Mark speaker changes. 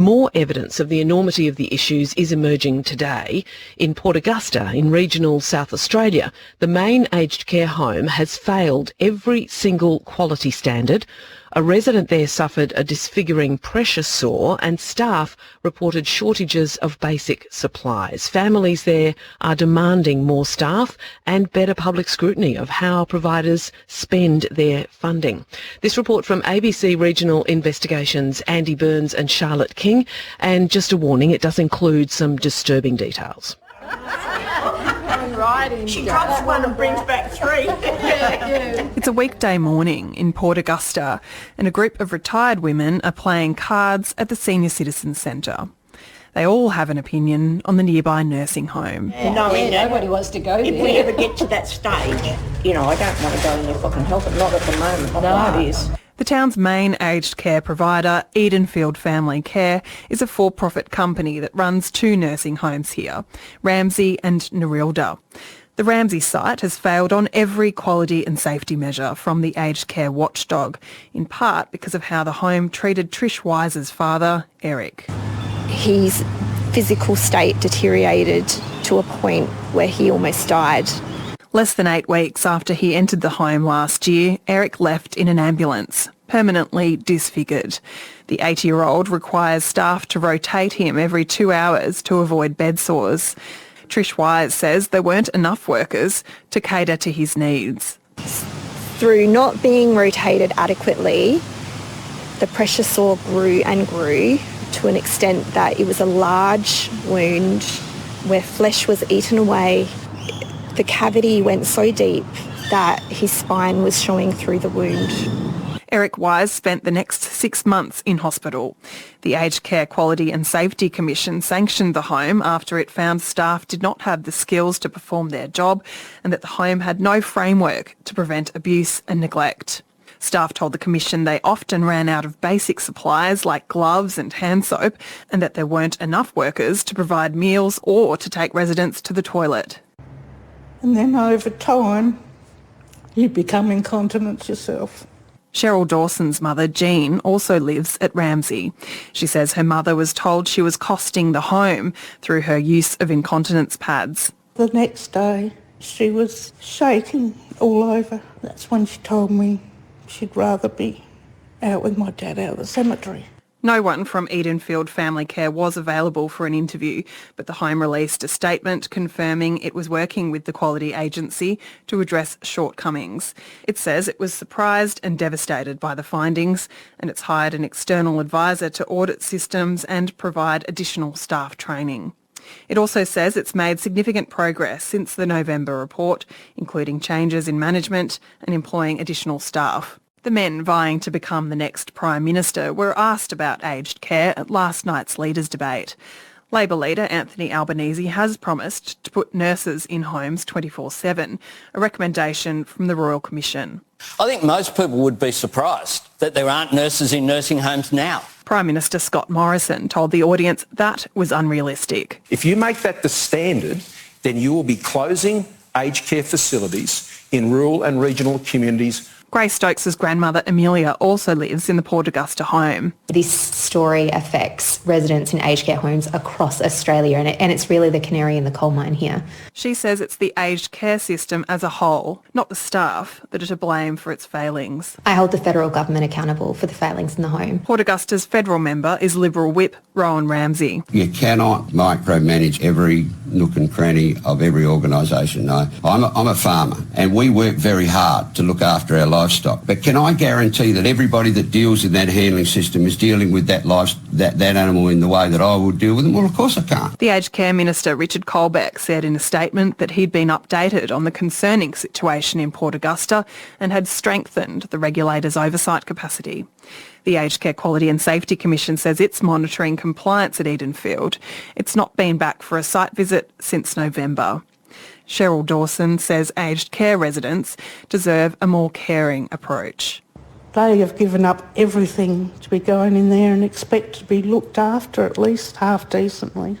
Speaker 1: More evidence of the enormity of the issues is emerging today. In Port Augusta, in regional South Australia, the main aged care home has failed every single quality standard. A resident there suffered a disfiguring pressure sore and staff reported shortages of basic supplies. Families there are demanding more staff and better public scrutiny of how providers spend their funding. This report from ABC Regional Investigations' Andy Burns and Charlotte King. And just a warning, it does include some disturbing details.
Speaker 2: She drops one and brings back three.
Speaker 3: It's a weekday morning in Port Augusta and a group of retired women are playing cards at the Senior Citizens Centre. They all have an opinion on the nearby nursing home.
Speaker 2: Nobody wants to go there. If we ever get to that stage, I don't want to go in there if I can help it. Not at the moment. No, it is.
Speaker 3: The town's main aged care provider, Edenfield Family Care, is a for-profit company that runs two nursing homes here, Ramsey and Nerilda. The Ramsey site has failed on every quality and safety measure from the aged care watchdog, in part because of how the home treated Trish Wise's father, Eric.
Speaker 4: His physical state deteriorated to a point where he almost died.
Speaker 3: Less than 8 weeks after he entered the home last year, Eric left in an ambulance, permanently disfigured. The 80-year-old requires staff to rotate him every 2 hours to avoid bed sores. Trish Wise says there weren't enough workers to cater to his needs.
Speaker 4: Through not being rotated adequately, the pressure sore grew and grew to an extent that it was a large wound where flesh was eaten away. The cavity went so deep that his spine was showing through the wound.
Speaker 3: Eric Wise spent the next 6 months in hospital. The Aged Care Quality and Safety Commission sanctioned the home after it found staff did not have the skills to perform their job and that the home had no framework to prevent abuse and neglect. Staff told the Commission they often ran out of basic supplies like gloves and hand soap and that there weren't enough workers to provide meals or to take residents to the toilet.
Speaker 5: And then over time, you become incontinent yourself.
Speaker 3: Cheryl Dawson's mother, Jean, also lives at Ramsey. She says her mother was told she was costing the home through her use of incontinence pads.
Speaker 5: The next day, she was shaking all over. That's when she told me she'd rather be out with my dad out of the cemetery.
Speaker 3: No one from Edenfield Family Care was available for an interview, but the home released a statement confirming it was working with the quality agency to address shortcomings. It says it was surprised and devastated by the findings, and it's hired an external advisor to audit systems and provide additional staff training. It also says it's made significant progress since the November report, including changes in management and employing additional staff. The men vying to become the next Prime Minister were asked about aged care at last night's leaders' debate. Labor leader Anthony Albanese has promised to put nurses in homes 24/7, a recommendation from the Royal Commission.
Speaker 6: I think most people would be surprised that there aren't nurses in nursing homes now.
Speaker 3: Prime Minister Scott Morrison told the audience that was unrealistic.
Speaker 7: If you make that the standard, then you will be closing aged care facilities in rural and regional communities.
Speaker 3: Grace Stokes' grandmother Amelia also lives in the Port Augusta home.
Speaker 8: This story affects residents in aged care homes across Australia and it's really the canary in the coal mine here.
Speaker 3: She says it's the aged care system as a whole, not the staff, that are to blame for its failings.
Speaker 8: I hold the federal government accountable for the failings in the home.
Speaker 3: Port Augusta's federal member is Liberal Whip Rowan Ramsey.
Speaker 9: You cannot micromanage every nook and cranny of every organisation. No, I'm a farmer and we work very hard to look after our livestock. But can I guarantee that everybody that deals in that handling system is dealing with that animal in the way that I would deal with them? Well, of course I can't.
Speaker 3: The Aged Care Minister, Richard Colbeck, said in a statement that he'd been updated on the concerning situation in Port Augusta and had strengthened the regulator's oversight capacity. The Aged Care Quality and Safety Commission says it's monitoring compliance at Edenfield. It's not been back for a site visit since November. Cheryl Dawson says aged care residents deserve a more caring approach.
Speaker 5: They have given up everything to be going in there and expect to be looked after at least half decently.